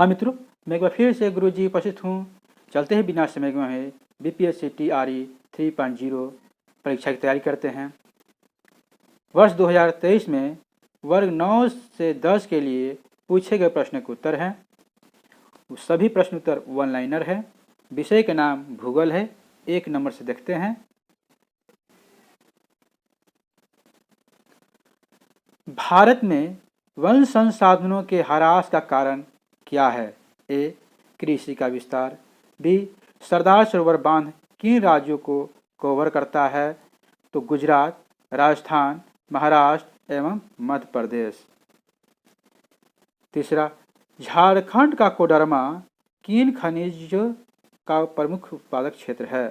हाँ मित्रों, मैं एक बार फिर से गुरुजी उपस्थित हूँ। चलते हैं बिना समय गंवाए बीपीएससी टीआरई 3.0 परीक्षा की तैयारी करते हैं। वर्ष 2023 में वर्ग 9 से 10 के लिए पूछे गए प्रश्न के उत्तर हैं। सभी प्रश्न उत्तर वन लाइनर है। विषय के नाम भूगोल है। 1 नंबर से देखते हैं। भारत में वन संसाधनों के ह्रास का कारण क्या है? ए. कृषि का विस्तार। बी. सरदार सरोवर बांध किन राज्यों को कवर करता है? तो गुजरात, राजस्थान, महाराष्ट्र एवं मध्य प्रदेश। तीसरा, झारखंड का कोडरमा किन खनिज का प्रमुख उत्पादक क्षेत्र है?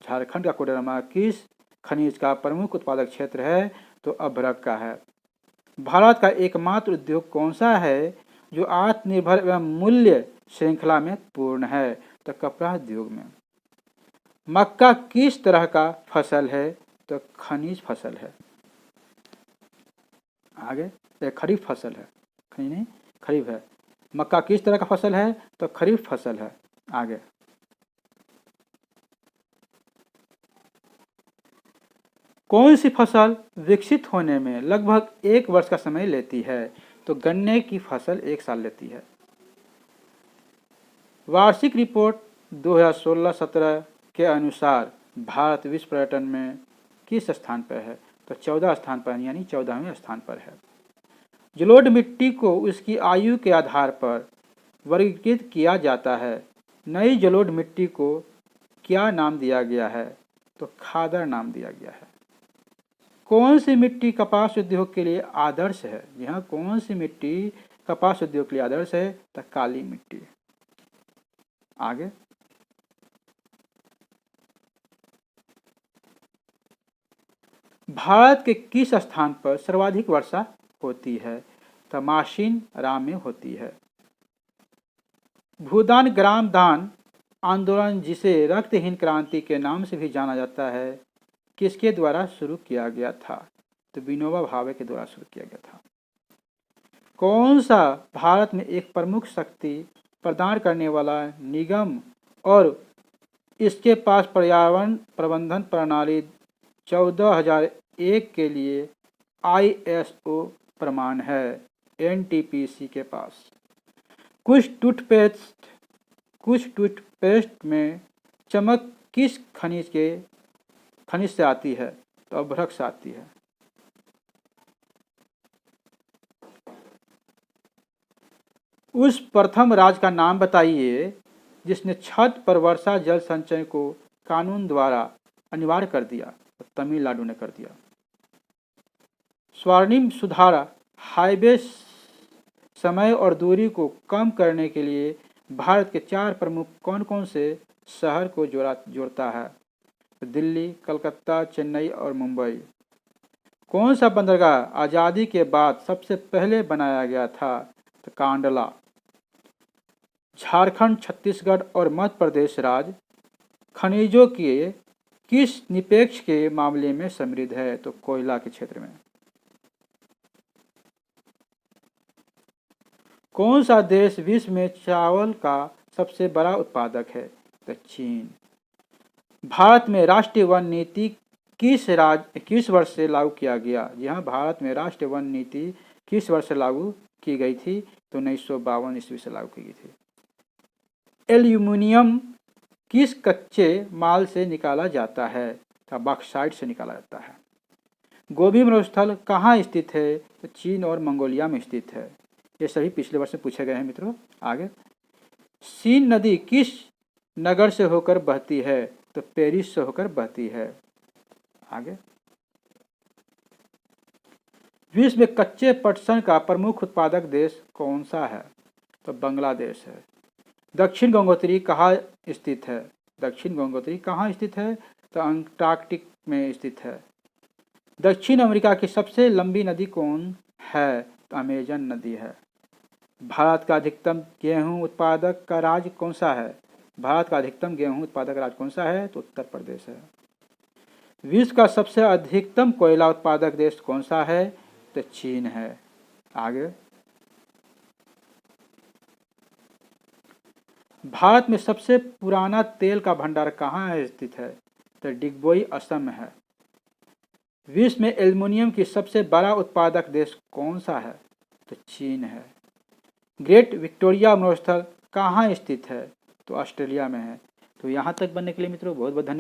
झारखंड का कोडरमा किस खनिज का प्रमुख उत्पादक क्षेत्र है? तो अभ्रक का है। भारत का एकमात्र उद्योग कौन सा है जो आत्मनिर्भर एवं मूल्य श्रृंखला में पूर्ण है? तो कपड़ा उद्योग में। मक्का किस तरह का फसल है? तो खनिज फसल है। आगे खरीफ फसल है, खनिज नहीं, खरीफ है। मक्का किस तरह का फसल है? तो खरीफ फसल है। आगे, कौन सी फसल विकसित होने में लगभग 1 वर्ष का समय लेती है? तो गन्ने की फसल 1 साल लेती है। वार्षिक रिपोर्ट 2016-17 के अनुसार भारत विश्व पर्यटन में किस स्थान पर है? तो 14 स्थान पर, यानी 14वें स्थान पर है। जलोढ़ मिट्टी को उसकी आयु के आधार पर वर्गीकृत किया जाता है। नई जलोढ़ मिट्टी को क्या नाम दिया गया है? तो खादर नाम दिया गया है। कौन सी मिट्टी कपास उद्योग के लिए आदर्श है? यहाँ कौन सी मिट्टी कपास उद्योग के लिए आदर्श है? तो काली मिट्टी। आगे, भारत के किस स्थान पर सर्वाधिक वर्षा होती है? तो माशिन राम में होती है। भूदान ग्राम दान आंदोलन, जिसे रक्तहीन क्रांति के नाम से भी जाना जाता है, किसके द्वारा शुरू किया गया था? तो विनोबा भावे के द्वारा शुरू किया गया था। कौन सा भारत में एक प्रमुख शक्ति प्रदान करने वाला निगम और इसके पास पर्यावरण प्रबंधन प्रणाली 14001 के लिए ISO प्रमाण है? NTPC के पास। कुछ टूथपेस्ट में चमक किस खनिज से आती है? तो अभ्रक से आती है। उस प्रथम राज्य का नाम बताइए जिसने छत पर वर्षा जल संचय को कानून द्वारा अनिवार्य कर दिया। तो तमिलनाडु ने कर दिया। स्वर्णिम सुधार हाईवे समय और दूरी को कम करने के लिए भारत के 4 प्रमुख कौन कौन से शहर को जोड़ता है? दिल्ली, कलकत्ता, चेन्नई और मुंबई। कौन सा बंदरगाह आज़ादी के बाद सबसे पहले बनाया गया था? तो कांडला। झारखंड, छत्तीसगढ़ और मध्य प्रदेश राज्य खनिजों के किस निक्षेप के मामले में समृद्ध है? तो कोयला के क्षेत्र में। कौन सा देश विश्व में चावल का सबसे बड़ा उत्पादक है? तो चीन। भारत में राष्ट्रीय वन नीति किस वर्ष से लागू किया गया? यहाँ भारत में राष्ट्रीय वन नीति किस वर्ष से लागू की गई थी? तो 1952 ईस्वी से लागू की गई थी। एल्यूमिनियम किस कच्चे माल से निकाला जाता है? तो बॉक्साइट से निकाला जाता है। गोबी मरुस्थल कहाँ स्थित है? तो चीन और मंगोलिया में स्थित है। ये सभी पिछले वर्ष में पूछे गए हैं मित्रों। आगे, सीन नदी किस नगर से होकर बहती है? तो पेरिस से होकर बहती है। आगे, विश्व में कच्चे पटसन का प्रमुख उत्पादक देश कौन सा है? तो बांग्लादेश है। दक्षिण गंगोत्री कहाँ स्थित है? दक्षिण गंगोत्री कहाँ स्थित है? तो अंटार्कटिक में स्थित है। दक्षिण अमेरिका की सबसे लंबी नदी कौन है? तो अमेजन नदी है। भारत का अधिकतम गेहूं उत्पादक का राज्य कौन सा है? भारत का अधिकतम गेहूं उत्पादक राज्य कौन सा है? तो उत्तर प्रदेश है। विश्व का सबसे अधिकतम कोयला उत्पादक देश कौन सा है? तो चीन है। आगे, भारत में सबसे पुराना तेल का भंडार कहाँ स्थित है? तो डिगबोई असम में है। विश्व में एल्युमिनियम की सबसे बड़ा उत्पादक देश कौन सा है? तो चीन है। ग्रेट विक्टोरिया मरुस्थल कहाँ स्थित है? तो ऑस्ट्रेलिया में है। तो यहाँ तक बनने के लिए मित्रों बहुत बहुत धन्यवाद।